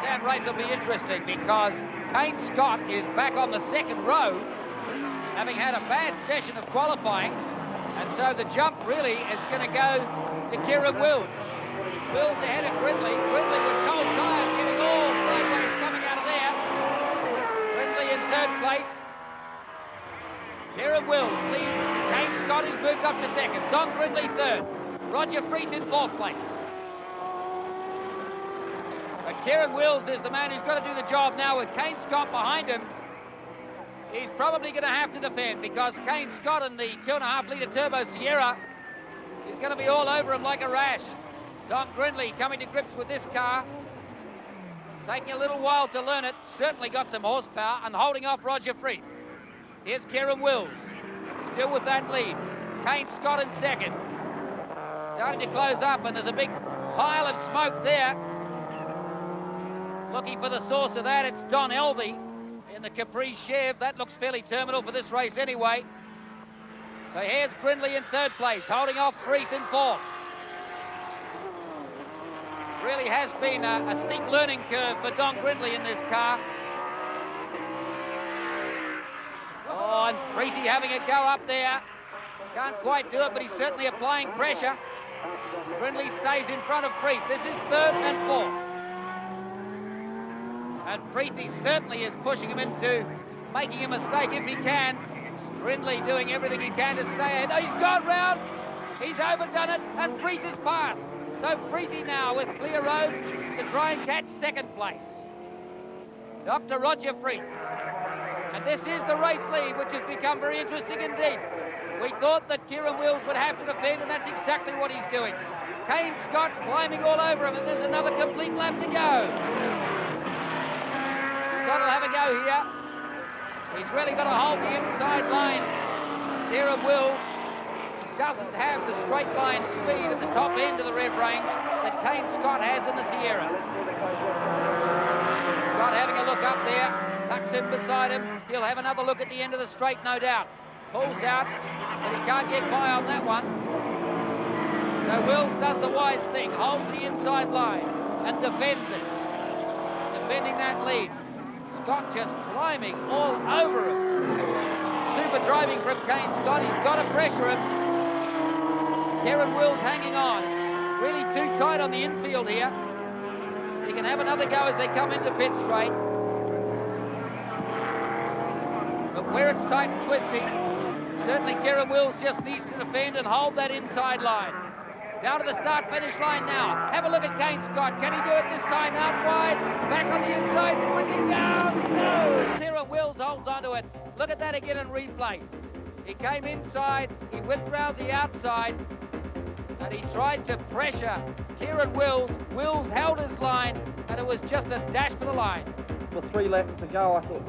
left-hand race will be interesting because Kayne Scott is back on the second row, having had a bad session of qualifying, and so the jump really is going to go to Kieran Wills. Wills ahead of Brindley. Brindley with cold tyres getting all sideways coming out of there. Brindley in third place. Kieran Wills leads. Kayne Scott has moved up to second. Don Brindley third. Roger Freeth in fourth place. But Kieran Wills is the man who's got to do the job now with Kayne Scott behind him. He's probably going to have to defend because Kayne Scott in the 2.5 litre turbo Sierra is going to be all over him like a rash. Don Brindley coming to grips with this car. Taking a little while to learn it. Certainly got some horsepower and holding off Roger Freeth. Here's Kieran Wills. Still with that lead. Kayne Scott in second. Starting to close up and there's a big pile of smoke there. Looking for the source of that, it's Don Elvey in the Capri Chev. That looks fairly terminal for this race anyway. So here's Brindley in third place, holding off Freeth in fourth. Really has been a steep learning curve for Don Brindley in this car. Oh, and Freethy having a go up there. Can't quite do it, but he's certainly applying pressure. Brindley stays in front of Freeth. This is third and fourth. And Freethy certainly is pushing him into making a mistake if he can. Brindley doing everything he can to stay ahead. Oh, he's gone round. He's overdone it, and Freeth is passed. So Freethy now with clear road to try and catch second place. Dr. Roger Freeth. And this is the race lead, which has become very interesting indeed. We thought that Kieran Wills would have to defend, and that's exactly what he's doing. Kayne Scott climbing all over him, and there's another complete lap to go. Scott will have a go here. He's really got to hold the inside line. Kieran Wills doesn't have the straight line speed at the top end of the rev range that Kayne Scott has in the Sierra. Scott having a look up there, tucks in beside him. He'll have another look at the end of the straight, no doubt. Pulls out, but he can't get by on that one. So Wills does the wise thing, holds the inside line and defends it. Defending that lead. Scott just climbing all over him. Super driving from Kayne Scott. He's got to pressure him. Kieran Wills hanging on. It's really too tight on the infield here. He can have another go as they come into pit straight. But where it's tight and twisty, certainly Kieran Wills just needs to defend and hold that inside line. Down to the start-finish line now. Have a look at Kayne Scott. Can he do it this time? Out wide. Back on the inside. Swinging down. No! Kieran Wills holds onto it. Look at that again in replay. He came inside. He whipped round the outside. And he tried to pressure Kieran Wills. Wills held his line. And it was just a dash for the line. With 3 laps to go, I thought,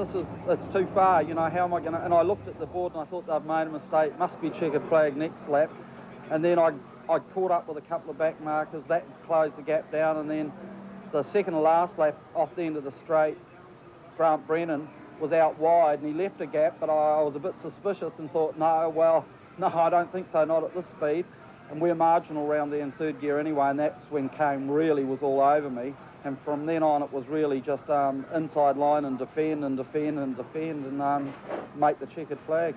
it's too far. You know, how am I going to... And I looked at the board and I thought they've made a mistake. Must be checkered flag next lap. And then I caught up with a couple of back markers. That closed the gap down, and then the second to last lap off the end of the straight, Grant Brennan was out wide and he left a gap, but I was a bit suspicious and thought, no, I don't think so, not at this speed. And we're marginal round there in third gear anyway, and that's when Kayne really was all over me. And from then on, it was really just inside line and defend and make the checkered flag.